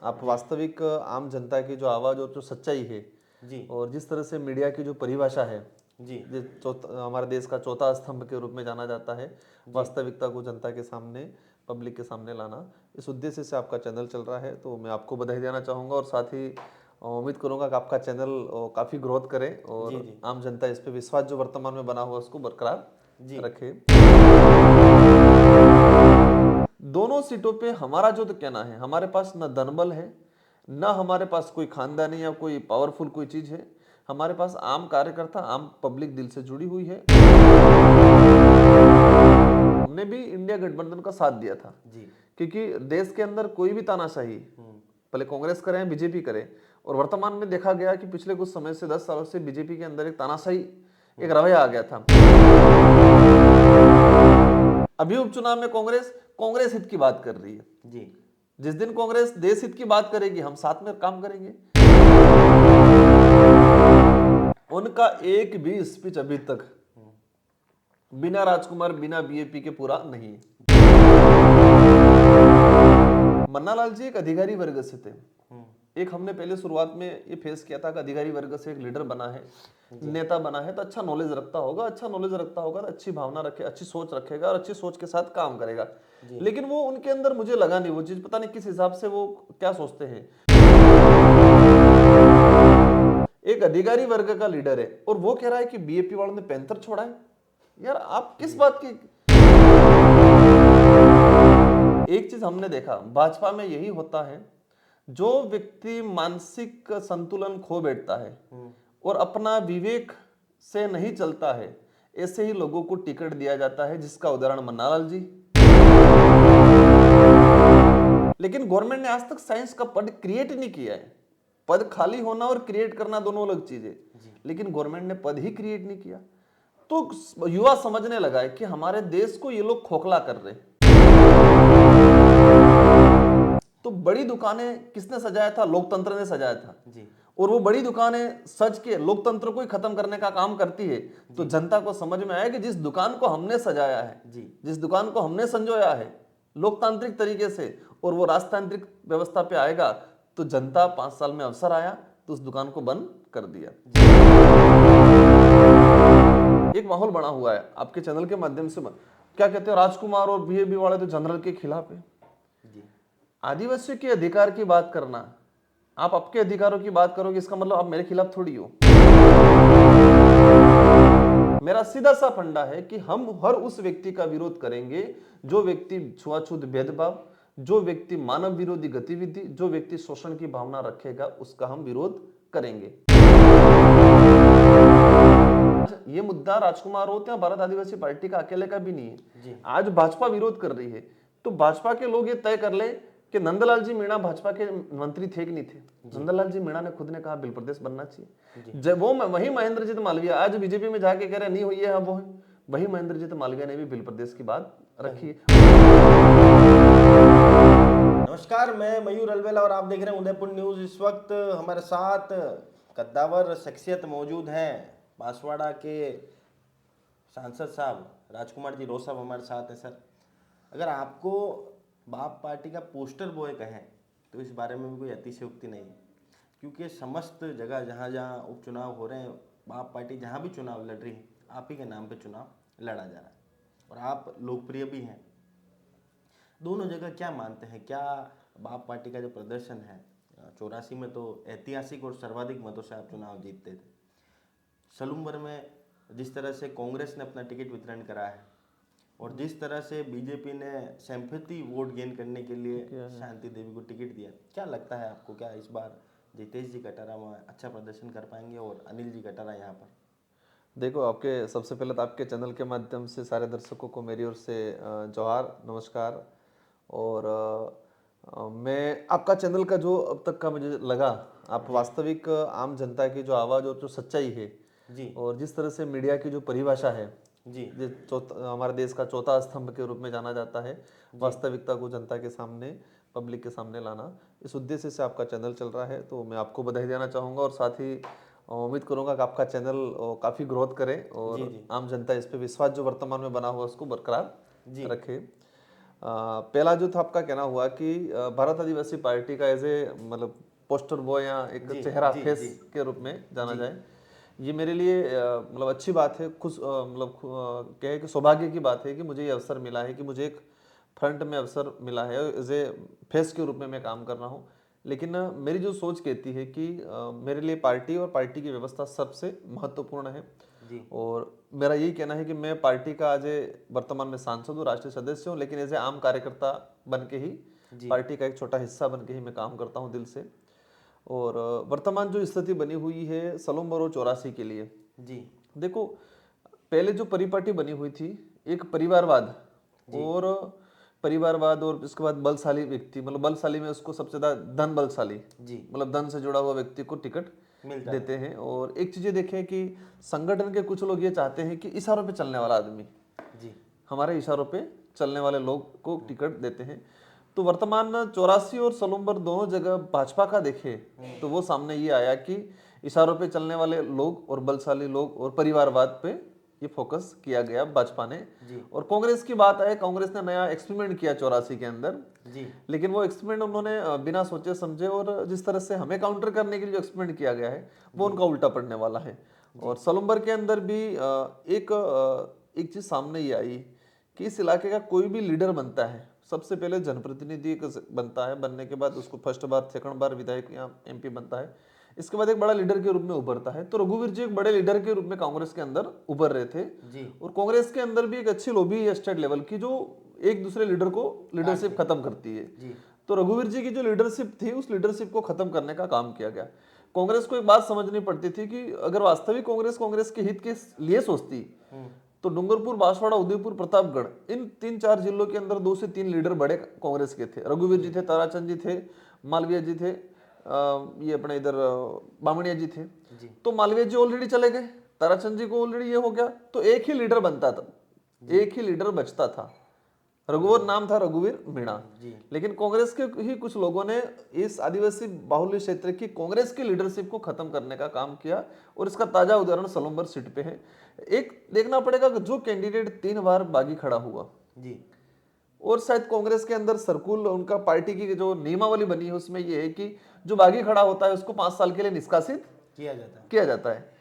आप वास्तविक आम जनता की जो आवाज और जो सच्चाई है जी और जिस तरह से मीडिया की जो परिभाषा है, जी हमारे देश का चौथा स्तंभ के रूप में जाना जाता है, जी वास्तविकता को जनता के सामने, पब्लिक के सामने लाना, इस उद्देश्य से आपका चैनल चल रहा है। तो मैं आपको बधाई देना चाहूँगा और साथ ही उम्मीद करूँगा कि आपका चैनल काफ़ी ग्रोथ करे जी और जी आम जनता इस पे विश्वास जो वर्तमान में बना हुआ है उसको बरकरार जी रखे। दोनों सीटों पे हमारा जो तो कहना है, हमारे पास न धनबल है, न हमारे पास कोई खानदानी या कोई पावरफुल कोई चीज है। हमारे पास आम कार्यकर्ता, आम पब्लिक दिल से जुड़ी हुई है। हमने भी इंडिया गठबंधन का साथ दिया था जी क्योंकि देश के अंदर कोई भी तानाशाही, भले कांग्रेस करे बीजेपी करे, और वर्तमान में देखा गया कि पिछले कुछ समय से 10 सालों से बीजेपी के अंदर एक तानाशाही एक रवैया आ गया था। अभी उपचुनाव में कांग्रेस कांग्रेस हित की बात कर रही है। जी जिस दिन कांग्रेस देश हित की बात करेगी हम साथ में काम करेंगे। उनका एक भी स्पीच अभी तक बिना राजकुमार, बिना बीएपी के पूरा नहीं है। मन्नालाल जी एक अधिकारी वर्ग से थे। एक हमने पहले शुरुआत में ये फेस किया था कि अधिकारी वर्ग से एक लीडर बना है, नेता बना है, तो अच्छा नॉलेज रखता होगा, अच्छा नॉलेज रखता होगा तो अच्छी भावना रखे, अच्छी सोच रखेगा और अच्छी सोच के साथ काम करेगा। लेकिन वो उनके अंदर मुझे लगा नहीं वो चीज, पता नहीं किस हिसाब से वो क्या सोचते हैं। एक अधिकारी वर्ग का लीडर है और वो कह रहा है कि बीएपी वालों ने पैंथर छोड़ा है। यार आप किस बात की। एक चीज हमने देखा भाजपा में यही होता है, जो व्यक्ति मानसिक संतुलन खो बैठता है और अपना विवेक से नहीं चलता है, ऐसे ही लोगों को टिकट दिया जाता है, जिसका उदाहरण मन्नालाल जी। लेकिन गवर्नमेंट ने आज तक साइंस का पद क्रिएट नहीं किया है। पद खाली होना और क्रिएट करना दोनों अलग चीज है, लेकिन गवर्नमेंट ने पद ही क्रिएट नहीं किया। तो युवा समझने लगा है कि हमारे देश को ये लोग खोखला कर रहे हैं। तो बड़ी दुकानें किसने सजाया था? लोकतंत्र ने सजाया था। जी और वो बड़ी दुकानें सज के लोकतंत्र को ही खत्म करने का काम करती है। तो जनता को समझ में आया कि जिस दुकान को हमने सजाया है, जिस दुकान को हमने संजोया है लोकतांत्रिक तरीके से, और वो राजतांत्रिक व्यवस्था पे आएगा, तो जनता 5 साल में अवसर आया तो उस दुकान को बंद कर दिया। एक माहौल बना हुआ है आपके चैनल के माध्यम से। क्या कहते हो, राजकुमार और बीएबी वाले तो जनरल के खिलाफ है। जी आदिवासियों के अधिकार की बात करना, आप आपके अधिकारों की बात करोगे, इसका मतलब आप मेरे खिलाफ थोड़ी हो। मेरा सीधा सा फंडा है कि हम हर उस व्यक्ति का विरोध करेंगे जो व्यक्ति छुआछूत भेदभाव, जो व्यक्ति मानव विरोधी गतिविधि, जो व्यक्ति शोषण की भावना रखेगा, उसका हम विरोध करेंगे। ये मुद्दा राजकुमार हो या भारत आदिवासी पार्टी का अकेले का भी नहीं है। आज भाजपा विरोध कर रही है, तो भाजपा के लोग ये तय कर ले कि नंदलाल जी मीणा भाजपा के मंत्री थे कि नहीं थे। नंदलाल जी मीणा ने खुद ने कहा बिल प्रदेश बनना चाहिए। जब वो वही महेंद्रजीत मालविया आज बीजेपी में जाके कह रहे नहीं हुई है, वो है वही महेंद्रजीत मालविया ने भी बिल प्रदेश की बात रखी है। नमस्कार, मैं मयूर अलवेला और आप देख रहे हैं उदयपुर न्यूज़। इस वक्त हमारे साथ कद्दावर शख्सियत मौजूद हैं। बांसवाड़ा के सांसद साहब राजकुमार जी रोज साहब हमारे साथ हैं। सर, अगर आपको बाप पार्टी का पोस्टर बॉय कहें तो इस बारे में भी कोई अतिशयोक्ति नहीं है, क्योंकि समस्त जगह जहाँ जहाँ उपचुनाव हो रहे हैं, बाप पार्टी जहाँ भी चुनाव लड़ रही है, आप ही के नाम पे चुनाव लड़ा जा रहा है और आप लोकप्रिय भी हैं। दोनों जगह क्या मानते हैं, क्या बाप पार्टी का जो प्रदर्शन है, 84 में तो ऐतिहासिक और सर्वाधिक मतों से आप चुनाव जीतते थे। सलूम्बर में जिस तरह से कांग्रेस ने अपना टिकट वितरण करा है और जिस तरह से बीजेपी ने सिंपैथी वोट गेन करने के लिए शांति देवी को टिकट दिया, क्या लगता है आपको, क्या इस बार जितेश जी कटारा में अच्छा प्रदर्शन कर पाएंगे और अनिल जी कटारा यहाँ पर? देखो, आपके सबसे पहले तो आपके चैनल के माध्यम से सारे दर्शकों को मेरी ओर से जोहार, नमस्कार। और मैं आपका चैनल का जो अब तक का मुझे लगा, आप वास्तविक आम जनता की जो आवाज़ और जो सच्चाई है जी और जिस तरह से मीडिया की जो परिभाषा है, जी हमारे देश का चौथा स्तंभ के रूप में जाना जाता है, वास्तविकता को जनता के सामने, पब्लिक के सामने लाना, इस उद्देश्य से आपका चैनल चल रहा है। तो मैं आपको बधाई देना चाहूँगा और साथ ही उम्मीद करूंगा कि आपका चैनल काफ़ी ग्रोथ करे और जी जी आम जनता इस पे विश्वास जो वर्तमान में बना हुआ उसको बरकरार जी रखे। पहला जो था आपका कहना हुआ कि भारत आदिवासी पार्टी का एज ए मतलब पोस्टर बॉय या एक चेहरा फेस के रूप में जाना जाए, ये मेरे लिए मतलब अच्छी बात है। खुश मतलब कहे कि सौभाग्य की बात है कि मुझे ये अवसर मिला है कि मुझे एक फ्रंट में अवसर मिला है, एज ए फेस के रूप में मैं काम कर रहा हूँ। लेकिन मेरी जो सोच कहती है कि मेरे लिए पार्टी और पार्टी की व्यवस्था सबसे महत्वपूर्ण है। और मेरा यही कहना है कि मैं पार्टी का आज वर्तमान में सांसद हूँ, राष्ट्रीय सदस्य हूँ, लेकिन एज ए आम कार्यकर्ता बन के ही पार्टी का एक छोटा हिस्सा बन के ही मैं काम करता हूँ दिल से। और वर्तमान जो स्थिति बनी हुई है सलूम और 84 के लिए, देखो पहले जो परिपाटी बनी हुई थी एक परिवारवाद और इसके बाद बलशाली व्यक्ति, मतलब बलशाली में उसको सबसे ज्यादा धन बलशाली, मतलब धन से जुड़ा हुआ व्यक्ति को टिकट देते हैं। और एक चीजें देखें कि संगठन के कुछ लोग ये चाहते हैं कि इशारों पे चलने वाला आदमी, हमारे इशारों पे चलने वाले लोग को टिकट देते हैं। तो वर्तमान 84 और सलूम्बर दोनों जगह भाजपा का देखे तो वो सामने ये आया कि इशारों पे चलने वाले लोग और बलशाली लोग और परिवारवाद पे ये फोकस किया गया भाजपा ने। और कांग्रेस की बात आए, कांग्रेस ने नया एक्सपेरिमेंट किया 84 के अंदर, लेकिन वो एक्सपेरिमेंट उन्होंने बिना सोचे समझे और जिस तरह से हमें काउंटर करने के लिए जो एक्सपेरिमेंट किया गया है वो उनका उल्टा पड़ने वाला है। और सलूम्बर के अंदर भी एक चीज सामने ये आई कि इस इलाके का कोई भी लीडर बनता है सबसे पहले जनप्रतिनिधि बनता है, बनने के बाद उसको फर्स्ट बार सेकंड बार विधायक या एमपी बनता है, इसके बाद एक बड़ा लीडर के रूप में उभरता है। तो रघुवीर जी एक बड़े लीडर के रूप में कांग्रेस के अंदर उभर रहे थे और कांग्रेस के अंदर भी एक अच्छी लॉबी है स्टेट लेवल की जो एक दूसरे लीडर को लीडरशिप खत्म करती है। तो रघुवीर जी की जो लीडरशिप थी उस लीडरशिप को खत्म करने का काम किया गया। कांग्रेस को एक बात समझनी पड़ती थी कि अगर वास्तविक कांग्रेस के हित के लिए सोचती तो डूंगरपुर, बांसवाड़ा, उदयपुर, प्रतापगढ़ इन 3-4 जिलों के अंदर 2 से 3 लीडर बड़े कांग्रेस के थे। रघुवीर जी थे, ताराचंद जी थे, मालवीय जी थे, ये अपने इधर बामणिया जी थे। तो मालवीय जी ऑलरेडी चले गए, ताराचंद जी को ऑलरेडी ये हो गया, तो एक ही लीडर बनता था, एक ही लीडर बचता था। रघुवर नाम था रघुवीर मीणा। लेकिन कांग्रेस के ही कुछ लोगों ने इस आदिवासी बाहुल्य क्षेत्र की कांग्रेस की लीडरशिप को खत्म करने का काम किया और इसका ताजा उदाहरण सलूम्बर सीट पे है। एक देखना पड़ेगा कि जो कैंडिडेट 3 बार बागी खड़ा हुआ और शायद कांग्रेस के अंदर सर्कुल उनका पार्टी की जो नियमावली बनी है उसमें यह है कि जो बागी खड़ा होता है उसको 5 साल के लिए निष्कासित किया जाता है।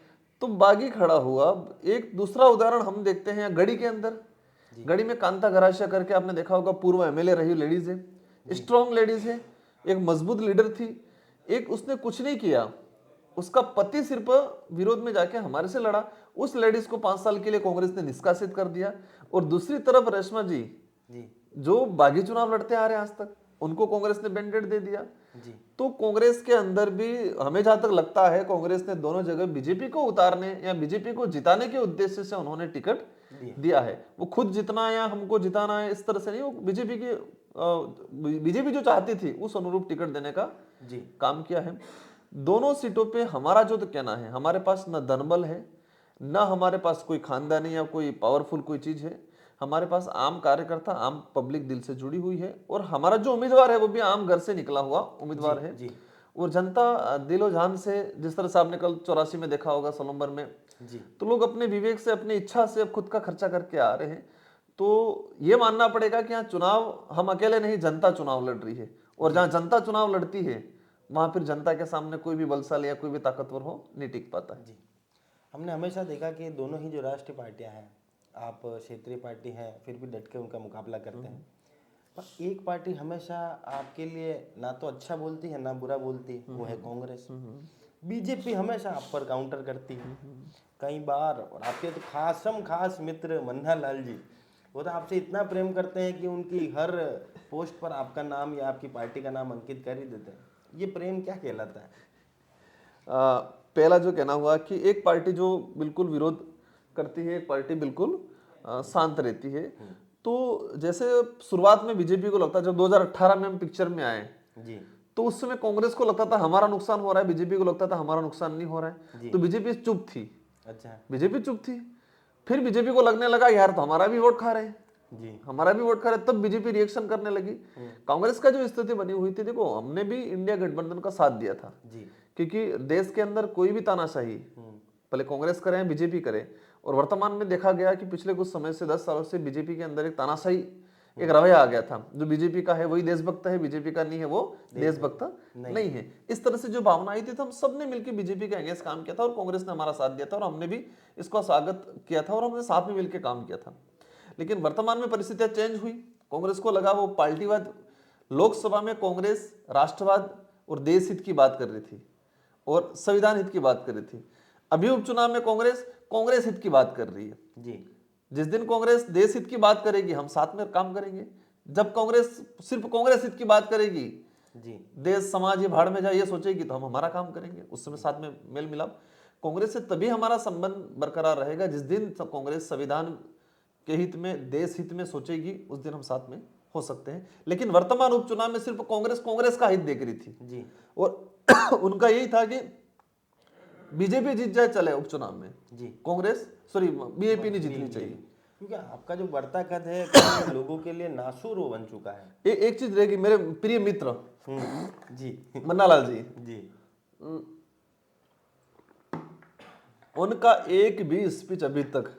तो बागी खड़ा हुआ। एक दूसरा उदाहरण हम देखते हैं गढ़ी के अंदर, गढ़ी में कांता गरासिया करके आपने देखा होगा, पूर्व एमएलए रही लेडीज है, स्ट्रॉन्ग लेडीज है, एक मजबूत लीडर थी। एक उसने कुछ नहीं किया, उसका पति सिर्फ विरोध में जाके हमारे से लड़ा, उस लेडीज को 5 साल के लिए कांग्रेस ने निष्कासित कर दिया। और दूसरी तरफ रेशमा जी जो बागी चुनाव लड़ते आ रहे हैं आज तक, उनको कांग्रेस ने बैंडेड दे दिया। तो कांग्रेस के अंदर भी हमें जहां तक लगता है कांग्रेस ने दोनों जगह बीजेपी को उतारने या बीजेपी को जिताने के उद्देश्य से उन्होंने टिकट दिया है। वो खुद जितना या हमको जिताना है इस तरह से नहीं, वो बीजेपी जो चाहती थी उस अनुरूप टिकट देने का काम किया है। दोनों सीटों पे हमारा जो तो कहना है, हमारे पास न धनबल है, न हमारे पास कोई खानदानी या कोई पावरफुल कोई चीज है। हमारे पास आम कार्यकर्ता, आम पब्लिक दिल से जुड़ी हुई है और हमारा जो उम्मीदवार है वो भी आम घर से निकला हुआ उम्मीदवार है। और जनता दिलो जान से, जिस तरह से आपने कल 84 में देखा होगा सलूम्बर में, तो लोग अपने विवेक से, अपनी इच्छा से खुद का खर्चा करके आ रहे हैं। तो ये मानना पड़ेगा कि यहाँ चुनाव हम अकेले नहीं, जनता चुनाव लड़ रही है। और जहाँ जनता चुनाव लड़ती है वहां फिर जनता के सामने कोई भी बलशाली या कोई भी ताकतवर हो नहीं टिक पाता है। हमने हमेशा देखा कि दोनों ही जो राष्ट्रीय पार्टियां हैं, आप क्षेत्रीय पार्टी हैं, फिर भी डट के उनका मुकाबला करते हैं, पर एक पार्टी हमेशा आपके लिए ना तो अच्छा बोलती है ना बुरा बोलती, वो है कांग्रेस। बीजेपी हमेशा आप पर काउंटर करती है कई बार। और आपके तो खास मित्र मन्ना लाल जी, वो तो आपसे इतना प्रेम करते हैं कि उनकी हर पोस्ट पर आपका नाम या आपकी पार्टी का नाम अंकित कर ही देते हैं। ये प्रेम क्या कहलाता है? पहला जो कहना हुआ कि एक पार्टी जो बिल्कुल विरोध करती है, एक पार्टी बिल्कुल शांत रहती है। तो जैसे शुरुआत में बीजेपी को लगता, जब 2018 में हम पिक्चर में आए तो उस समय कांग्रेस को लगता था हमारा नुकसान हो रहा है, बीजेपी को लगता था हमारा नुकसान नहीं हो रहा है। तो बीजेपी चुप थी। बीजेपी चुप थी। फिर बीजेपी को लगने लगा यार तो हमारा भी वोट खा रहे हैं, हमारा भी वोट खा रहे, तब बीजेपी रिएक्शन करने लगी। कांग्रेस का जो स्थिति बनी हुई थी, देखो हमने भी इंडिया गठबंधन का साथ दिया था क्योंकि देश के अंदर कोई भी तानाशाही भले कांग्रेस करे बीजेपी करे, और वर्तमान में देखा गया कि पिछले कुछ समय से 10 सालों से बीजेपी के अंदर एक तानाशाही एक रवैया आ गया था। जो बीजेपी का है वही देशभक्त है, बीजेपी का नहीं है वो देशभक्त नहीं है। इस तरह से जो भावना आई थी, तो हम सब ने मिलकर बीजेपी के अगेंस्ट काम किया था और कांग्रेस ने हमारा साथ दिया था और हमने भी इसका स्वागत किया था और हमने साथ में मिलकर काम किया था। लेकिन वर्तमान में परिस्थितियां चेंज हुई। कांग्रेस को लगा वो पार्टीवाद, लोकसभा में कांग्रेस राष्ट्रवाद और देश हित की बात कर रही थी और संविधान हित की बात कर रही थी। अभी उपचुनाव में कांग्रेस हित की बात कर रही है जी। जिस दिन कांग्रेस देश हित की बात करेगी हम साथ में काम करेंगे। जब कांग्रेस सिर्फ कांग्रेस हित की बात करेगी, जी। देश समाज ये भाड़ में जाए ये सोचेगी, तो हम हमारा काम करेंगे। उस समय साथ में मेल मिलाप। कांग्रेस से तभी हमारा संबंध बरकरार रहेगा जिस दिन कांग्रेस संविधान के हित में, देश हित में सोचेगी, उस दिन हम साथ में हो सकते हैं। लेकिन वर्तमान उपचुनाव में सिर्फ कांग्रेस का हित देख रही थी जी। और उनका यही था कि बीजेपी जीत जाए चले उपचुनाव में, जी। बीजेपी नहीं जीतनी चाहिए। क्योंकि आपका जो बढ़ता कद है काफी लोगों के लिए नासूर वो बन चुका है। एक चीज रहेगी, मेरे प्रिय मित्र जी। मन्नालाल जी, जी। उनका एक भी स्पीच अभी तक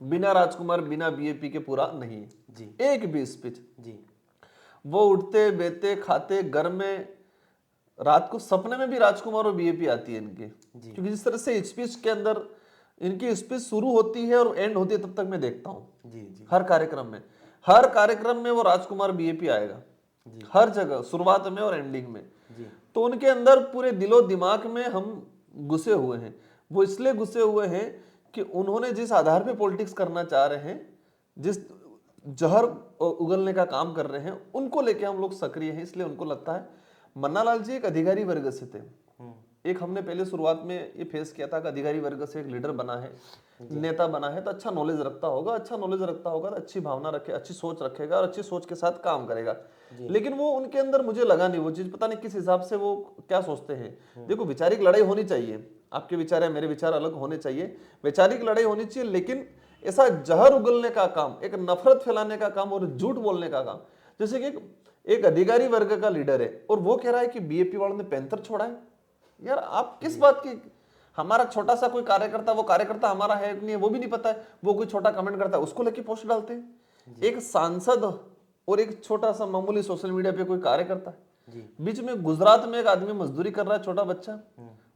बिना राजकुमार, बिना बीएपी के पूरा नहीं है। जी। एक भी स्पीच। जी। वो उठते बेते खाते घर में, रात को सपने में भी राजकुमार और बीएपी आती है इनके। क्योंकि जिस तरह से स्पीच के अंदर इनकी स्पीच शुरू होती है और एंड होती है, तब तक मैं देखता हूँ जी। जी। हर कार्यक्रम में वो राजकुमार बीएपी आएगा, हर जगह, शुरुआत में और एंडिंग में। जी। तो उनके अंदर पूरे दिलो दिमाग में हम घुसे हुए हैं। वो इसलिए घुसे हुए हैं कि उन्होंने जिस आधार पे पॉलिटिक्स करना चाह रहे हैं, जिस जहर उगलने का काम कर रहे हैं, उनको लेके हम लोग सक्रिय हैं। इसलिए उनको लगता है, मन्नालाल जी एक अधिकारी वर्ग से थे। एक हमने पहले शुरुआत में ये फेस किया था कि अधिकारी वर्ग से एक लीडर बना है, नेता बना है, तो अच्छा नॉलेज रखता होगा तो अच्छी भावना रखे, अच्छी सोच रखेगा और अच्छी सोच के साथ काम करेगा। लेकिन वो उनके अंदर मुझे लगा नहीं वो चीज, पता नहीं किस हिसाब से वो क्या सोचते हैं। देखो, वैचारिक लड़ाई होनी चाहिए, आपके विचार है मेरे विचार अलग होने चाहिए, वैचारिक लड़ाई होनी चाहिए, लेकिन ऐसा जहर उगलने का काम, एक नफरत फैलाने का काम और झूठ बोलने का काम, जैसे कि एक अधिकारी वर्ग का लीडर है और वो कह रहा है कि बीएपी वालों ने पैंथर छोड़ा है। यार आप किस बात की, हमारा छोटा सा कोई कार्यकर्ता, वो कार्यकर्ता हमारा है नहीं है वो भी नहीं पता है, वो कोई छोटा कमेंट करता है उसको लेके पोस्ट डालते हैं। एक सांसद और एक छोटा सा मामूली सोशल मीडिया पे कोई कार्यकर्ता है, बीच में गुजरात में एक आदमी मजदूरी कर रहा है, छोटा बच्चा,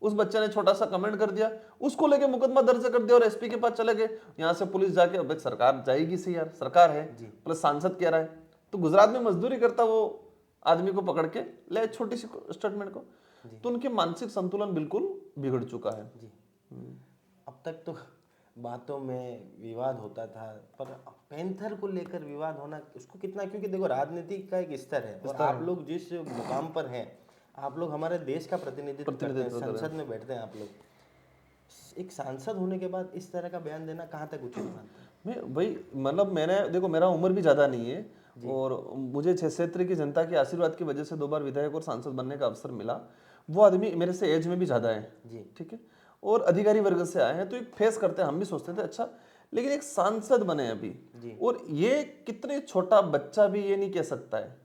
उस बच्चे ने छोटा सा कमेंट कर दिया, उसको लेके मुकदमा दर्ज कर दिया और एसपी के पास चले गए। यहाँ से पुलिस जाके, अब सरकार जाएगी सी यार, सरकार है प्लस सांसद कह रहा है, तो गुजरात में मजदूरी करता वो आदमी को पकड़ के ले, छोटी सी स्टेटमेंट को, तो उनके मानसिक संतुलन बिल्कुल बिगड़ चुका है। जी। अब तक तो बातों में विवाद होता था, पर पैंथर को लेकर विवाद होना उसको कितना, क्योंकि देखो राजनीति का एक स्तर है और आप लोग जिस मुकाम पर हैं, आप लोग हमारे देश का प्रतिनिधित्व करते हैं, संसद में बैठते हैं आप लोग, एक सांसद होने के बाद इस तरह का बयान देना कहाँ तक उचित मानते हैं? मैं भाई, मतलब मैंने देखो, मेरा उम्र भी ज़्यादा नहीं है और मुझे क्षेत्र की जनता के आशीर्वाद की वजह से 2 बार विधायक और सांसद बनने का अवसर मिला। वो आदमी मेरे से एज में भी ज़्यादा है जी, ठीक है, और अधिकारी वर्ग से आए हैं, तो एक फेस करते हैं, हम भी सोचते थे अच्छा, लेकिन एक सांसद बने अभी, और ये कितने छोटा बच्चा भी ये नहीं कह सकता है।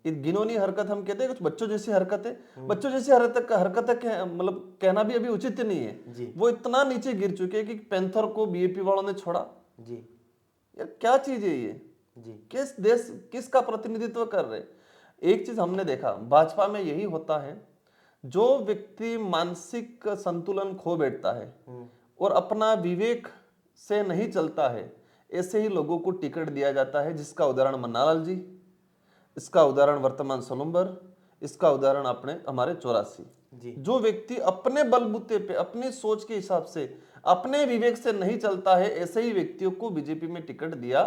एक गिनौनी हरकत हम कहते हैं, कुछ बच्चों जैसी हरकत है, बच्चों जैसी हरकत मतलब कहना भी अभी उचित नहीं है। वो इतना नीचे गिर चुके हैं कि पैंथर को बीएपी वालों ने छोड़ा जी। यार क्या चीज है ये जी, किस देश, किसका प्रतिनिधित्व कर रहे? एक चीज हमने देखा भाजपा में यही होता है, जो व्यक्ति मानसिक संतुलन खो बैठता है और अपना विवेक से नहीं चलता है, ऐसे ही लोगों को टिकट दिया जाता है, जिसका उदाहरण मन्नालाल जी, इसका उदाहरण वर्तमान सोलंबर, इसका उदाहरण अपने हमारे 84 जी। जो व्यक्ति अपने बलबूते पे, अपनी सोच के हिसाब से, अपने विवेक से नहीं चलता है, ऐसे ही व्यक्तियों को बीजेपी में टिकट दिया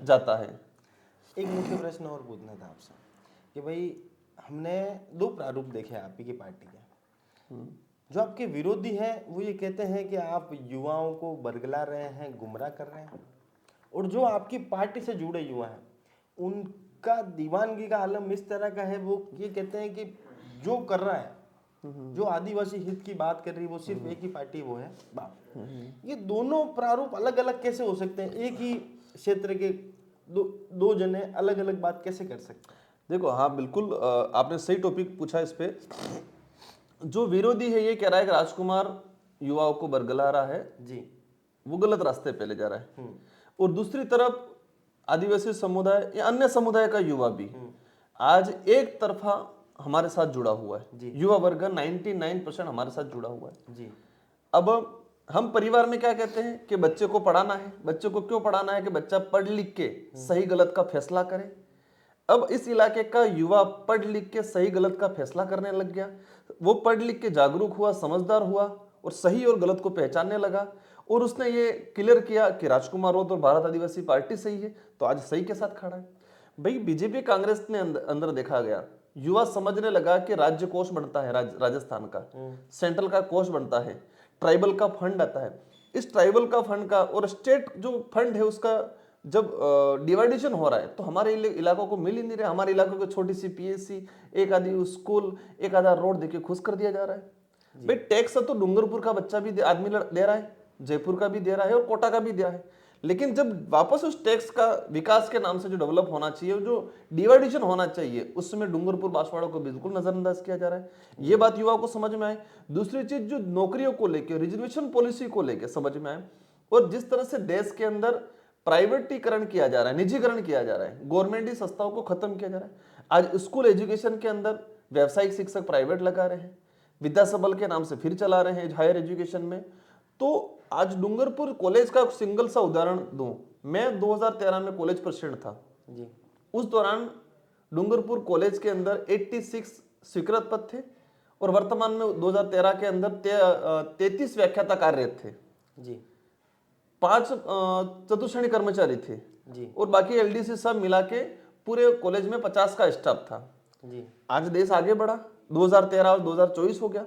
जाता है। एक मुख्य प्रश्न और पूछना था आपसे कि भाई हमने 2 प्रारूप देखे आपकी की पार्टी के। जो आपके विरोधी हैं वो ये कहते हैं कि आप युवाओं को बरगला रहे हैं, गुमराह कर रहे हैं, और जो आपकी पार्टी से जुड़े युवा हैं उनका दीवानगी का आलम इस तरह का है, वो ये कहते हैं कि जो कर रहा है, जो आदिवासी हित की बात कर रही है, वो सिर्फ एक ही पार्टी, वो है बाप। ये दोनों प्रारूप अलग अलग कैसे हो सकते हैं? एक ही क्षेत्र के दो जने अलग अलग बात कैसे कर सकते हैं? देखो, हाँ बिल्कुल, आपने सही टॉपिक पूछा इस पे। जो विरोधी है ये कह रहा है कि राजकुमार युवाओं को बरगला रहा है जी, वो गलत रास्ते पे ले जा रहा है, और दूसरी तरफ आदिवासी समुदाय या अन्य समुदाय का युवा भी आज एक तरफा हमारे साथ जुड़ा हुआ है। युवा वर्ग 99% हमारे साथ जुड़ा हुआ है जी। अब हम परिवार में क्या कहते हैं कि बच्चे को पढ़ाना है। बच्चे को क्यों पढ़ाना है? कि बच्चा पढ़ लिख के सही गलत का फैसला करे। अब इस इलाके का युवा पढ़ लिख के सही गलत का फैसला करने लग गया। वो पढ़ लिख के जागरूक हुआ, समझदार हुआ और सही और गलत को पहचानने लगा और उसने ये क्लियर किया कि राजकुमार राउत और भारत आदिवासी पार्टी सही है, तो आज सही के साथ खड़ा है। भाई बीजेपी कांग्रेस ने अंदर देखा गया, युवा समझने लगा कि राज्य कोष बनता है राजस्थान का, सेंट्रल का कोष बनता है, ट्राइबल का फंड आता है। इस ट्राइबल का फंड का और स्टेट जो फंड है उसका जब डिवाइडेशन हो रहा है तो हमारे इलाकों को मिल ही नहीं रहा। हमारे इलाकों को छोटी सी पीएससी, एक आधी स्कूल, एक आधा रोड देके खुश कर दिया जा रहा है। भाई टैक्स तो डूंगरपुर का बच्चा भी आदमी दे रहा है, जयपुर का भी दे रहा है और कोटा का भी दे रहा है। लेकिन जब वापस उस टैक्स का विकास के नाम से जो डेवलप होना चाहिए, जो डिवाइडेशन होना चाहिए, उसमें डूंगरपुर बांसवाड़ा को बिल्कुल नजरअंदाज किया जा रहा है। ये बात युवाओं को समझ में आए। दूसरी चीज जो नौकरियों को लेकर, रिजर्वेशन पॉलिसी को लेकर समझ में आए और जिस तरह से देश के अंदर प्राइवेटीकरण किया जा रहा है, निजीकरण किया जा रहा है, गवर्नमेंट संस्थाओं को खत्म किया जा रहा है। आज स्कूल एजुकेशन के अंदर व्यावसायिक शिक्षक प्राइवेट लगा रहे हैं, विद्यासबल के नाम से फिर चला रहे हैं हायर एजुकेशन में। तो आज डूंगरपुर कॉलेज का सिंगल सा उदाहरण दूं, मैं 2013 में कॉलेज प्रेसिडेंट था जी। उस दौरान डूंगरपुर कॉलेज के अंदर 86 स्वीकृत पद थे और वर्तमान में 2013 के अंदर 33 व्याख्याता कार्यरत थे जी। 5 चतुश्रेणी कर्मचारी थे जी। और बाकी एलडीसी सब मिला के पूरे कॉलेज में 50 का स्टाफ था जी। आज देश आगे बढ़ा, 2013 और 2024 हो गया।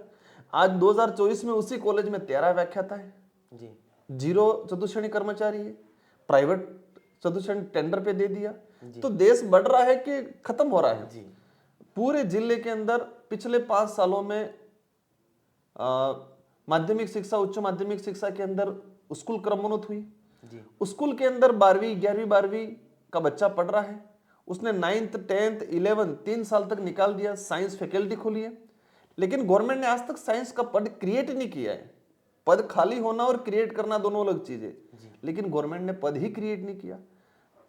आज 2024 में उसी कॉलेज में 13 व्याख्याता है जी। 0 चतुश्रेणी कर्मचारी है, प्राइवेट चतुश्रेणी टेंडर पे दे दिया। तो देश बढ़ रहा है कि खत्म हो रहा है? जी। पूरे जिले के अंदर पिछले 5 सालों में माध्यमिक शिक्षा, उच्च माध्यमिक शिक्षा के अंदर स्कूल क्रमोन्नत हुई जी। स्कूल के अंदर 12वीं 11वीं 12वीं का बच्चा पढ़ रहा है, उसने 9th 10th 11 3 साल तक निकाल दिया, साइंस फैकल्टी खोली है। लेकिन गवर्नमेंट ने आज तक साइंस का पद क्रिएट नहीं किया है। पद खाली होना और क्रिएट करना दोनों अलग चीजें, लेकिन गवर्नमेंट ने पद ही क्रिएट नहीं किया।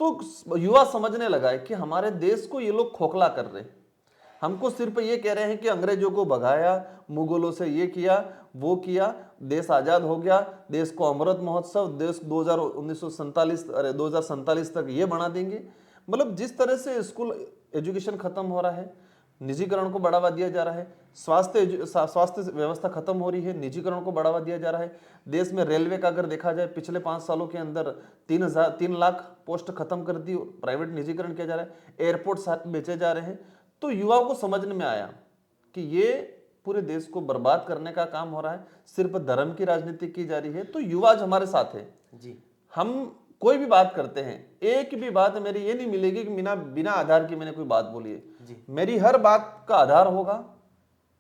तो युवा समझने लगा है कि हमारे देश को ये लोग खोखला कर रहे हैं। हमको सिर्फ ये कह रहे हैं कि अंग्रेजों को भगाया, मुगलों से ये किया वो किया, देश आजाद हो गया, देश को अमृत महोत्सव, देश 2047 तक ये बना देंगे। मतलब जिस तरह से स्कूल एजुकेशन खत्म हो रहा है, निजीकरण को बढ़ावा दिया जा रहा है, स्वास्थ्य व्यवस्था खत्म हो रही है, निजीकरण को बढ़ावा दिया जा रहा है। देश में रेलवे का अगर देखा जाए पिछले 5 सालों के अंदर 3 लाख पोस्ट खत्म कर दी, प्राइवेट निजीकरण किया जा रहा है, एयरपोर्ट बेचे जा रहे हैं। तो युवाओं को समझने में आया कि ये पूरे देश को बर्बाद करने का काम हो रहा है, सिर्फ धर्म की राजनीति की जा रही है। तो युवा आज हमारे साथ है जी। हम कोई भी बात करते हैं, एक भी बात मेरी ये नहीं मिलेगी कि बिना आधार की मैंने कोई बात बोली है। मेरी हर बात का आधार होगा,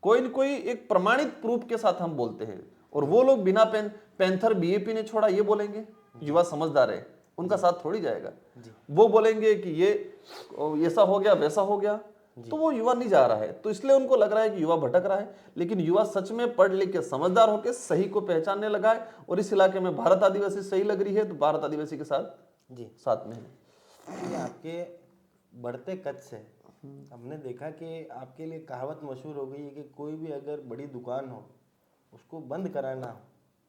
कोई न कोई एक प्रमाणित प्रूफ के साथ हम बोलते हैं। और वो लोग बिना पैंथर बीएपी ने छोड़ा ये बोलेंगे, युवा समझदार है, उनका साथ थोड़ी जाएगा। वो बोलेंगे कि ये ऐसा हो गया वैसा हो गया, तो वो युवा नहीं जा रहा है। तो इसलिए उनको लग रहा है कि युवा भटक रहा है, लेकिन युवा सच में पढ़ लिख के समझदार होकर सही को पहचानने लगा है। और इस इलाके में भारत आदिवासी सही लग रही है तो भारत आदिवासी के साथ में है। ये आपके बढ़ते कद से हमने देखा कि आपके लिए कहावत मशहूर हो गई है कि कोई भी अगर बड़ी दुकान हो उसको बंद कराना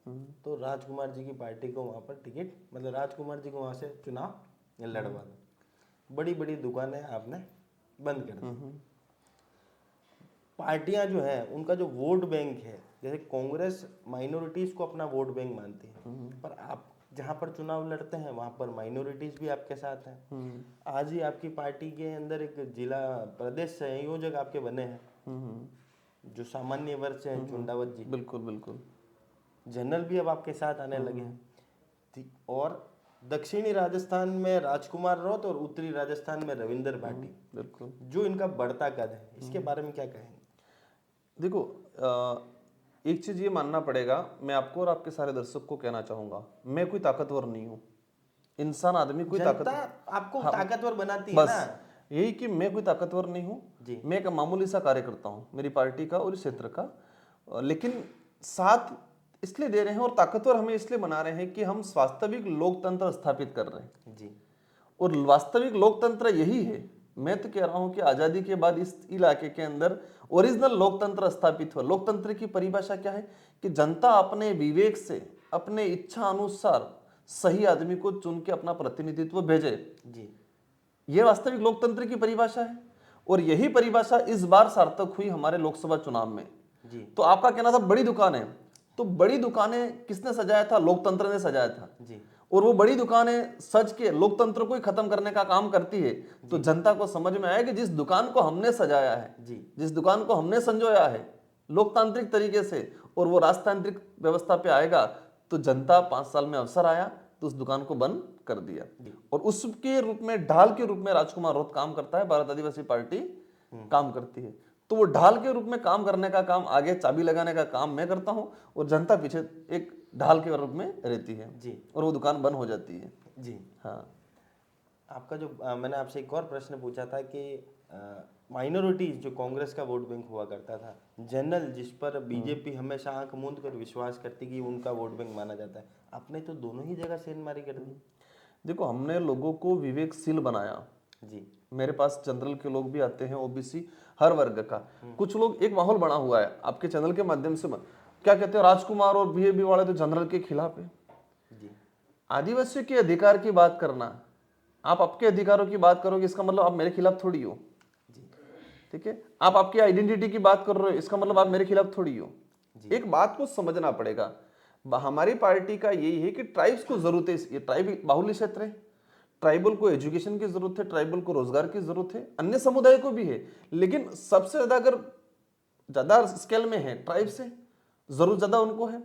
हो तो राजकुमार जी की पार्टी को वहाँ पर टिकट, मतलब राजकुमार जी को वहाँ से चुनाव लड़वा दो। बड़ी बड़ी दुकानें आपने बंद कर दी। पार्टियां जो है उनका जो वोट बैंक है, जैसे कांग्रेस माइनॉरिटीज को अपना वोट बैंक मानती है, पर आप जहां पर चुनाव लड़ते हैं वहां पर माइनॉरिटीज भी आपके साथ हैं। आज ही आपकी पार्टी के अंदर एक जिला प्रदेश संयोजक आपके बने हैं जो सामान्य वर्ग से हैं, चुंडावत जी। बिल्कुल बिल्कुल। जनरल भी अब आपके साथ आने लगे हैं। और दक्षिणी राजस्थान में राजकुमार राउत और उत्तरी राजस्थान में रविंदर भाटी, बिल्कुल। जो इनका बढ़ता कद है, इसके बारे में क्या कहेंगे? देखो, एक चीज ये मानना पड़ेगा, मैं आपको और आपके सारे दर्शक को कहना चाहूंगा, मैं कोई ताकतवर नहीं हूं। इंसान आदमी कोई आपको ताकतवर बनाती है बस ना? यही कि मैं कोई ताकतवर नहीं हूं, मैं एक मामूली सा कार्यकर्ता हूं मेरी पार्टी का और इस क्षेत्र का। लेकिन साथ इसलिए दे रहे हैं और ताकतवर हमें इसलिए बना रहे हैं कि हम वास्तविक लोकतंत्र स्थापित कर रहे हैं जी। और वास्तविक लोकतंत्र यही है। मैं तो कह रहा हूं कि आजादी के बाद इस इलाके के अंदर ओरिजिनल लोकतंत्र स्थापित हुआ। लोकतंत्र की परिभाषा क्या है कि जनता अपने विवेक से, अपने इच्छा अनुसार सही आदमी को चुन के अपना प्रतिनिधित्व भेजे। जी यह वास्तविक लोकतंत्र की परिभाषा है और यही परिभाषा इस बार सार्थक हुई हमारे लोकसभा चुनाव में। जी तो आपका कहना था बड़ी दुकानें, तो बड़ी दुकानें किसने सजाया था? लोकतंत्र ने सजाया था। जी और वो बड़ी दुकानें सज के लोकतंत्र को ही खत्म करने का काम करती है। तो जनता को समझ में आया कि जिस दुकान को हमने सजाया है, जी जिस दुकान को हमने संजोया है लोकतांत्रिक तरीके से, और वो राजतांत्रिक व्यवस्था पे आएगा, तो जनता 5 साल में अवसर आया तो उस दुकान को बंद कर दिया। और उसके रूप में, ढाल के रूप में राजकुमार रोत काम करता है, भारत आदिवासी पार्टी काम करती है। तो वो ढाल के रूप में काम करने का काम, आगे चाबी लगाने का काम मैं करता हूं और जनता पीछे एक ढाल के रूप में रहती है जी और वो दुकान बंद हो जाती है। जी हाँ, आपका जो मैंने आपसे एक और प्रश्न पूछा था कि माइनॉरिटीज जो कांग्रेस का वोट बैंक हुआ करता था, जनरल जिस पर बीजेपी हमेशा आंख मूंद कर विश्वास करती कि उनका वोट बैंक माना जाता है, आपने तो दोनों ही जगह सेंधमारी कर दी। देखो हमने लोगों को विवेकशील बनाया। जी मेरे पास जनरल के लोग भी आते हैं, ओबीसी हर वर्ग का। कुछ लोग, एक माहौल बना हुआ है आपके चैनल के माध्यम से, क्या कहते हैं, राजकुमार और बीएबी वाले तो जनरल के खिलाफ है। जी आदिवासियों के अधिकार की बात करना, आप आपके अधिकारों की बात करोगे, इसका मतलब आप मेरे खिलाफ थोड़ी हो। जी ठीक है, आप आपकी आइडेंटिटी की बात कर रहे हो, इसका मतलब आप मेरे खिलाफ थोड़ी हो। एक बात को समझना पड़ेगा, हमारी पार्टी का यही है कि ट्राइब्स को जरूरत है। ये ट्राइब बाहुल्य क्षेत्र है, ट्राइबल को एजुकेशन की जरूरत है, ट्राइबल को रोजगार की जरूरत है, अन्य समुदाय को भी है, लेकिन सबसे ज्यादा अगर ज्यादा स्केल में है ट्राइब से, जरूरत ज्यादा उनको है।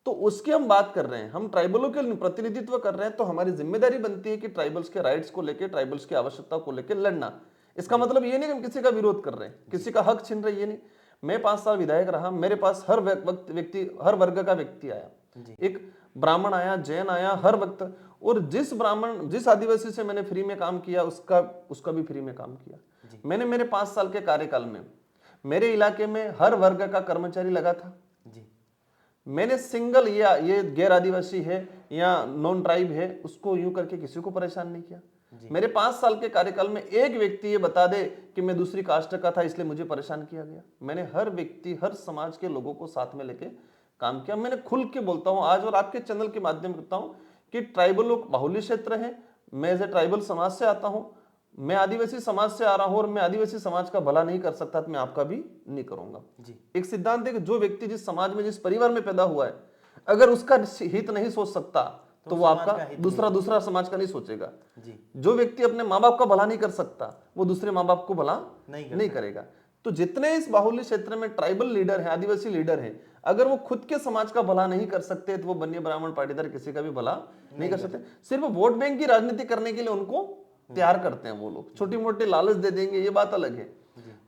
तो उसकी हम बात कर रहे हैं, हम ट्राइबलों के प्रतिनिधित्व कर रहे हैं, तो हमारी जिम्मेदारी बनती है कि ट्राइबल्स के राइट्स को लेकर, ट्राइबल्स की आवश्यकता को लेकर लड़ना। इसका मतलब ये नहीं कि हम किसी का विरोध कर रहे हैं, किसी का हक छीन रहे हैं, ये नहीं। मैं 5 साल विधायक रहा, मेरे पास हर वक्त व्यक्ति, हर वर्ग का व्यक्ति आया, एक ब्राह्मण आया, जैन आया, हर वक्त। और जिस ब्राह्मण, जिस आदिवासी से मैंने फ्री में काम किया, उसका भी फ्री में काम किया मैंने। मेरे 5 साल के कार्यकाल में मेरे इलाके में हर वर्ग का कर्मचारी लगा था। जी मैंने सिंगल ये गैर आदिवासी है या नॉन ट्राइब है, उसको यूं करके किसी को परेशान नहीं किया। मेरे 5 साल के कार्यकाल में एक व्यक्ति ये बता दे कि मैं दूसरी कास्ट का था इसलिए मुझे परेशान किया गया। मैंने हर व्यक्ति, हर समाज के लोगों को साथ में लेके काम किया। मैंने खुल के बोलता हूं आज, और आपके चैनल के माध्यम से कहता हूं कि ट्राइबल लोग बाहुल्य क्षेत्र है। मैं एज ए ट्राइबल समाज से आता हूं, मैं आदिवासी समाज से आ रहा हूं, और मैं आदिवासी समाज का भला नहीं कर सकता तो मैं आपका भी नहीं करूंगा। जी एक सिद्धांत है कि जो व्यक्ति जिस समाज में, जिस परिवार में पैदा हुआ है, अगर उसका हित नहीं सोच सकता तो वो आपका दूसरा समाज का नहीं सोचेगा। जी जो व्यक्ति अपने माँ बाप का भला नहीं कर सकता, वो दूसरे माँ बाप को भला नहीं करेगा। तो जितने इस बाहुल्य क्षेत्र में ट्राइबल लीडर है, आदिवासी लीडर है, अगर वो खुद के समाज का भला नहीं कर सकते तो वो बन्य ब्राह्मण पाटीदार किसी का भी भला नहीं कर सकते। सिर्फ वोट बैंक की राजनीति करने के लिए उनको तैयार करते हैं वो लोग, छोटी मोटी लालच दे देंगे, ये बात अलग है।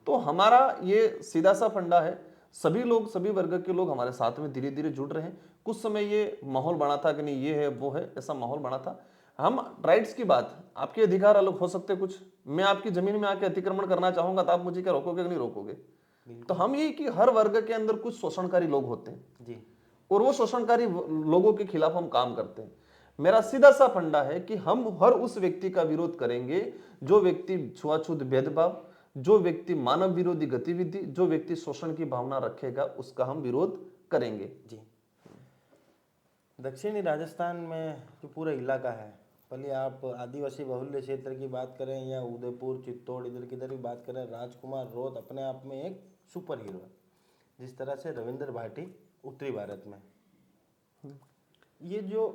तो हमारा ये सीधा सा फंडा है, सभी लोग, सभी वर्ग के लोग हमारे साथ में धीरे धीरे जुड़ रहे हैं। कुछ समय ये माहौल बना था कि नहीं ये है वो है, ऐसा माहौल बना था। हम राइट्स की बात, आपके अधिकार अलग हो सकते कुछ, मैं आपकी जमीन में आके अतिक्रमण करना चाहूंगा तो आप मुझे क्या रोकोगे कि नहीं रोकोगे? तो हम ये कि हर वर्ग के अंदर कुछ शोषणकारी लोग होते हैं जी और वो शोषणकारी लोगों के खिलाफ हम काम करते हैं। मेरा सीधा सा फंडा है कि हम हर उस व्यक्ति का विरोध करेंगे जो व्यक्ति छुआछूत भेदभाव, जो व्यक्ति मानव विरोधी गतिविधि, जो व्यक्ति शोषण की भावना रखेगा, उसका हम विरोध करेंगे। जी दक्षिणी राजस्थान में जो पूरा इलाका है, भले आप आदिवासी बहुल्य क्षेत्र की बात करें या उदयपुर, चित्तौड़, इधर किधर भी बात करें, राजकुमार रोत अपने आप में एक सुपर हीरो है। जिस तरह से रविंद्र भाटी उत्तरी भारत में, ये जो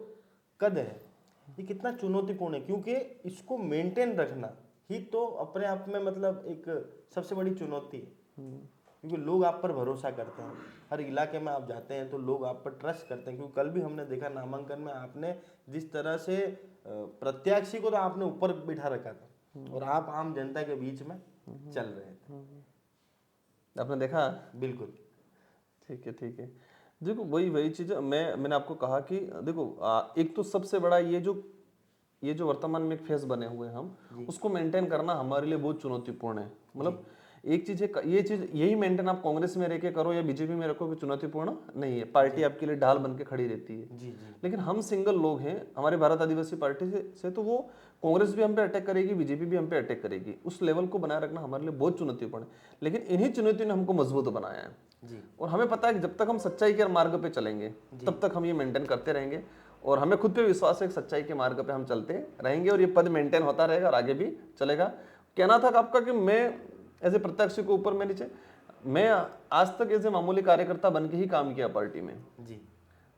कद है ये कितना चुनौतीपूर्ण है, क्योंकि इसको मेंटेन रखना ही तो अपने आप में मतलब एक सबसे बड़ी चुनौती है। क्योंकि लोग आप पर भरोसा करते हैं, हर इलाके में आप जाते हैं तो लोग आप पर ट्रस्ट करते हैं। क्योंकि कल भी हमने देखा नामांकन में आपने जिस तरह से प्रत्याशी को तो आपने ऊपर बिठा रखा था और आप आम जनता के बीच में चल रहे थे। आपने देखा? बिल्कुल ठीक है, ठीक है। देखो वही चीज मैंने आपको कहा कि देखो एक तो सबसे बड़ा ये जो वर्तमान में एक फेस बने हुए हैं हम, उसको मेंटेन करना हमारे लिए बहुत चुनौतीपूर्ण है। मतलब एक चीज है, ये चीज यही मेंटेन आप कांग्रेस में रह के करो या बीजेपी में रखो कि चुनौतीपूर्ण नहीं है, पार्टी आपके लिए ढाल बन के खड़ी रहती है। जी जी लेकिन हम सिंगल लोग हैं, हमारे भारत आदिवासी पार्टी से तो वो कांग्रेस भी हम पे अटैक करेगी, बीजेपी भी हम पे अटैक करेगी, उस लेवल को बनाए रखना हमारे लिए बहुत चुनौतीपूर्ण है। लेकिन इन्हीं चुनौतियों ने हमको मजबूत बनाया है जी और हमें पता है कि जब तक हम सच्चाई के मार्ग पे चलेंगे तब तक हम ये मेंटेन करते रहेंगे और हमें खुद पे विश्वास है कि सच्चाई के मार्ग पे हम चलते रहेंगे और ये पद मेंटेन होता रहेगा और आगे भी चलेगा। कहना था आपका कि मैं ऐसे प्रत्याशी को ऊपर में नीचे, मैं आज तक ऐसे मामूली कार्यकर्ता बन के ही काम किया पार्टी में। जी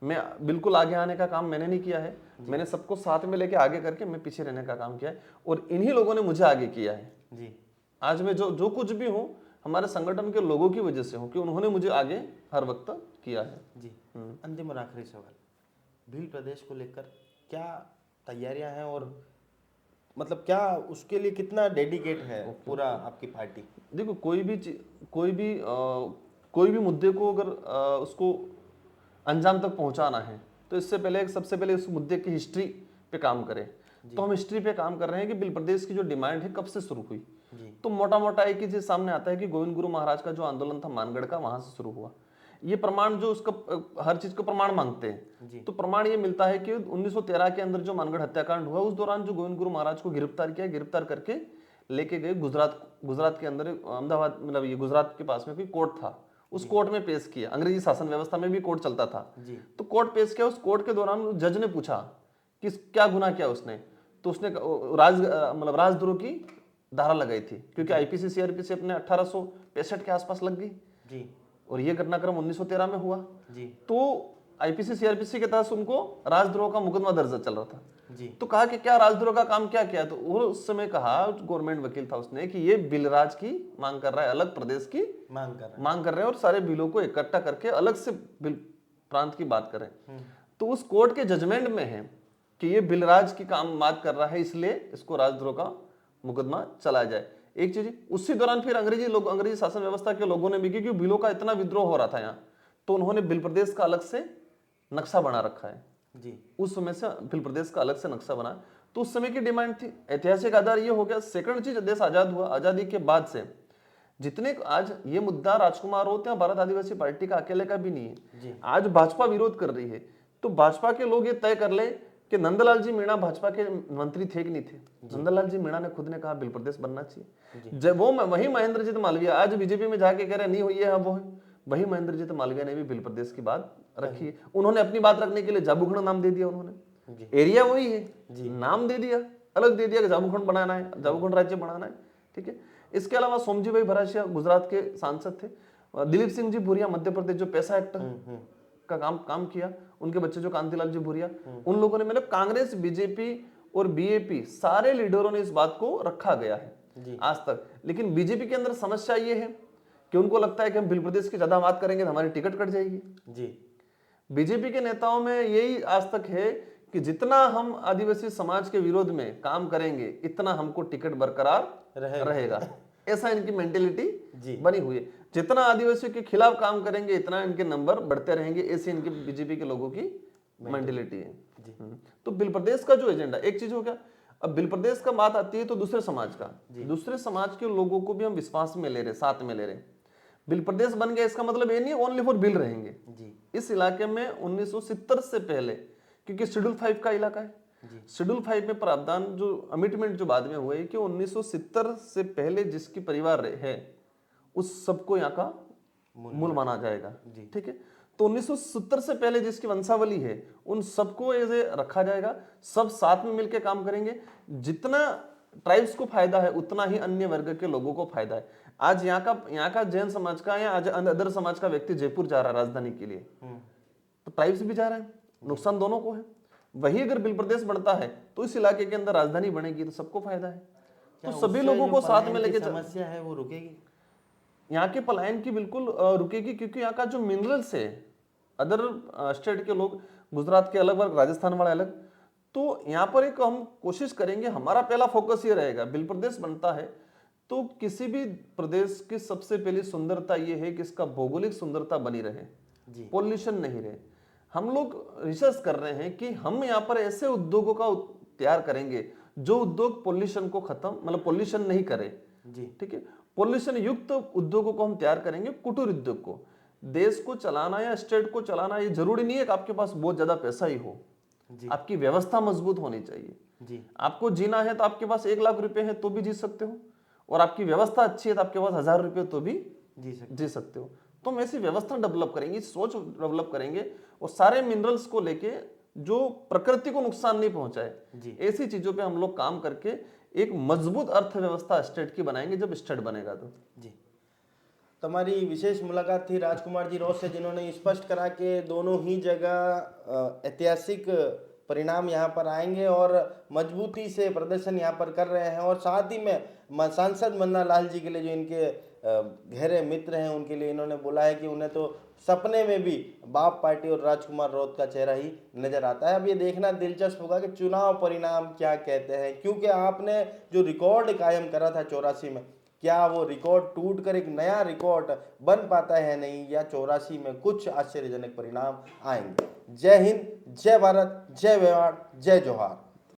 मैं बिल्कुल आगे आने का काम मैंने नहीं किया है, मैंने सबको साथ में लेके आगे करके मैं पीछे रहने का काम किया है और इन्हीं लोगों ने मुझे आगे किया है। जी आज मैं जो कुछ भी हूँ हमारे संगठन के लोगों की वजह से हूँ कि उन्होंने मुझे आगे हर वक्त किया है। जी अंतिम और आखिरी सवाल, भील प्रदेश को लेकर क्या तैयारियां हैं और मतलब क्या उसके लिए कितना डेडिकेट है पूरा आपकी पार्टी? देखो कोई भी मुद्दे को अगर उसको अंजाम तक पहुंचाना है तो इससे पहले सबसे पहले उस मुद्दे की हिस्ट्री पे काम करें। तो हम हिस्ट्री पे काम कर रहे हैं कि बिल प्रदेश की जो डिमांड है कब से शुरू हुई। जी तो मोटा मोटा एक ही चीज सामने आता है कि गोविंद गुरु महाराज का जो आंदोलन था मानगढ़ का, वहां से शुरू हुआ। ये प्रमाण जो उसका हर चीज का प्रमाण मांगते जी। हैं, तो प्रमाण ये मिलता है कि 1913 के अंदर जो मानगढ़ हत्याकांड हुआ उस दौरान जो गोविंद गुरु महाराज को गिरफ्तार किया, गिरफ्तार करके लेके गए गुजरात के अंदर, अहमदाबाद मतलब ये गुजरात के पास में कोई कोर्ट था, उस कोर्ट में पेश किया। अंग्रेजी शासन व्यवस्था में भी कोर्ट चलता था। जी तो कोर्ट पेश किया, उस कोर्ट के दौरान जज ने पूछा कि क्या गुनाह किया उसने, तो उसने राजद्रोह की धारा लगाई थी क्योंकि आईपीसी सीआरपीसी अपने 1865 के आसपास लग गई जी और ये घटनाक्रम 1913 में हुआ। जी तो आईपीसी सीआरपीसी के तहत उनको राजद्रोह का मुकदमा दर्ज चल रहा था। जी तो कहा कि क्या राजद्रोह का काम क्या किया, तो वो उस समय कहा गवर्नमेंट वकील था उसने कि ये बिलराज की मांग कर रहा है, अलग प्रदेश की मांग कर रहे हैं और सारे बिलों को इकट्ठा करके अलग से बिल प्रांत की बात करें। तो उस कोर्ट के जजमेंट में है कि ये बिलराज की काम बात कर रहा है, इसलिए इसको राजद्रोह का मुकदमा चलाया जाए। एक चीज उसी दौरान फिर अंग्रेजी शासन व्यवस्था के लोगों ने भी, क्योंकि बिलों का इतना विद्रोह हो रहा था यहाँ, तो उन्होंने बिल प्रदेश का अलग से नक्शा बना रखा है। जी उस समय से बिल प्रदेश का अलग से नक्शा बना, तो उस समय की डिमांड थी। ऐतिहासिक आधार ये हो गया। सेकंड चीज, देश आजाद हुआ, आजादी के बाद से जितने आज ये मुद्दा राजकुमार होते हैं भारत आदिवासी पार्टी का अकेले का भी नहीं जी। है। आज भाजपा विरोध कर रही है तो भाजपा के लोग ये तय कर ले कि नंदलाल जी मीणा भाजपा के मंत्री थे कि नहीं थे। नंदलाल जी मीणा ने खुद ने कहा बिल प्रदेश बनना चाहिए। जब वो वही महेंद्रजीत मालविया आज बीजेपी में जाके कह रहे नहीं हुई है, अब वो है, वही महेंद्रजीत मालविया ने भी बिल प्रदेश की बात रखी है। उन्होंने अपनी बात रखने के लिए जाबूखंड नाम दे दिया, उन्होंने एरिया वही है, नाम दे दिया, अलग दे दिया कि जाबूखंड बनाना है, जाबूखंड राज्य बनाना है। ठीक है। इसके अलावा सोमजी भाई भरासिया गुजरात के सांसद थे, दिलीप सिंह जी भूरिया मध्य प्रदेश जो पैसा एक्ट का काम किया, उनके बच्चे जो कांतिलाल जी भूरिया, उन लोगों ने, मतलब कांग्रेस बीजेपी और बीएपी सारे लीडरों ने इस बात को रखा गया है आज तक। लेकिन बीजेपी के अंदर समस्या ये है कि उनको लगता है कि हम बिल प्रदेश की ज्यादा बात करेंगे तो हमारी टिकट कट जाएगी। जी बीजेपी के नेताओं में यही आज तक है कि जितना हम आदिवासी समाज के विरोध में काम करेंगे इतना हमको टिकट बरकरार रहेगा। ऐसा इनकी मेंटेलिटी बनी हुई है। जितना आदिवासियों के खिलाफ काम करेंगे इतना इनके नंबर बढ़ते रहेंगे, ऐसी इनकी बीजेपी के लोगों की मेंटेलिटी है। तो बिल प्रदेश का जो एजेंडा, एक चीज हो गया। अब बिल प्रदेश का बात आती है तो दूसरे समाज के लोगों को भी हम विश्वास में ले रहे, साथ में ले रहे। बिल प्रदेश बन गया इसका मतलब ये नहीं ओनली फॉर बिल रहेंगे। इस इलाके में 1970 से पहले, क्योंकि शेड्यूल 5 का इलाका है, शेड्यूल 5 में प्रावधान जो अमिटमेंट जो बाद में हुए कि 1970 से पहले जिसकी परिवार है उस सबको यहाँ का मूल माना जाएगा। ठीक है। तो 1970 से पहले जिसकी वंशावली है उन सबको ऐसे रखा जाएगा, सब साथ में मिलकर काम करेंगे। जितना ट्राइब्स को फायदा है उतना ही अन्य वर्ग के लोगों को फायदा है। आज यहाँ का जैन समाज का या आज अदर समाज का व्यक्ति जयपुर जा रहा है राजधानी के लिए, तो ट्राइब्स भी जा रहे हैं, नुकसान दोनों को है। वही अगर बिल प्रदेश बनता है तो इस इलाके के अंदर राजधानी बनेगी तो सबको फायदा है। तो सभी लोगों को साथ में लेके समस्या है वो रुकेगी, यहाँ के पलायन की बिल्कुल रुकेगी, क्योंकि यहाँ का जो मिनरल्स है अदर स्टेट के लोग, गुजरात के अलग वर्ग, राजस्थान वाले अलग, तो यहाँ पर एक हम कोशिश करेंगे, हमारा पहला फोकस ये रहेगा। बिल प्रदेश बनता है तो किसी भी प्रदेश की सबसे पहली सुंदरता ये है कि इसका भौगोलिक सुंदरता बनी रहे, पॉल्यूशन नहीं रहे। हम लोग रिसर्च कर रहे हैं कि हम यहाँ पर ऐसे उद्योगों का तैयार करेंगे जो उद्योग पॉल्यूशन को खत्म, मतलब पॉल्यूशन नहीं करे। ठीक है। पॉल्यूशन युक्त उद्योगों को हम तैयार करेंगे, कुटीर उद्योग को। देश को चलाना या स्टेट को चलाना ये जरूरी नहीं है कि आपके पास बहुत ज्यादा पैसा ही हो, आपकी व्यवस्था मजबूत होनी चाहिए जी। आपको जीना है तो आपके पास 1 लाख रुपए है तो भी जी सकते हो, और आपकी व्यवस्था अच्छी है तो आपके पास 1000 रुपए तो भी जी सकते हो। तो हम ऐसी व्यवस्था डेवलप करेंगे, सोच डेवलप करेंगे, और सारे मिनरल्स को लेके जो प्रकृति को नुकसान नहीं पहुंचाए, ऐसी चीजों पे हम लोग काम करके एक मजबूत अर्थव्यवस्था स्टेट की बनाएंगे जब स्टेट बनेगा तो। जी, तुम्हारी विशेष मुलाकात थी राजकुमार जी रोज से, जिन्होंने स्पष्ट करा कि दोनों ही जगह ऐतिहासिक परिणाम यहाँ पर आएंगे और मजबूती से प्रदर्शन यहाँ पर कर रहे हैं। और साथ ही में सांसद मन्ना लाल जी के लिए, जो इनके गहरे मित्र हैं, उनके लिए इन्होंने बोला है कि उन्हें तो सपने में भी बाप पार्टी और राजकुमार रौत का चेहरा ही नजर आता है। अब ये देखना दिलचस्प होगा कि चुनाव परिणाम क्या कहते हैं, क्योंकि आपने जो रिकॉर्ड कायम करा था 84 में, क्या वो रिकॉर्ड टूटकर एक नया रिकॉर्ड बन पाता है नहीं, या 84 में कुछ आश्चर्यजनक परिणाम आएंगे। जय हिंद, जय भारत, जय मेवाड़, जय जोहार।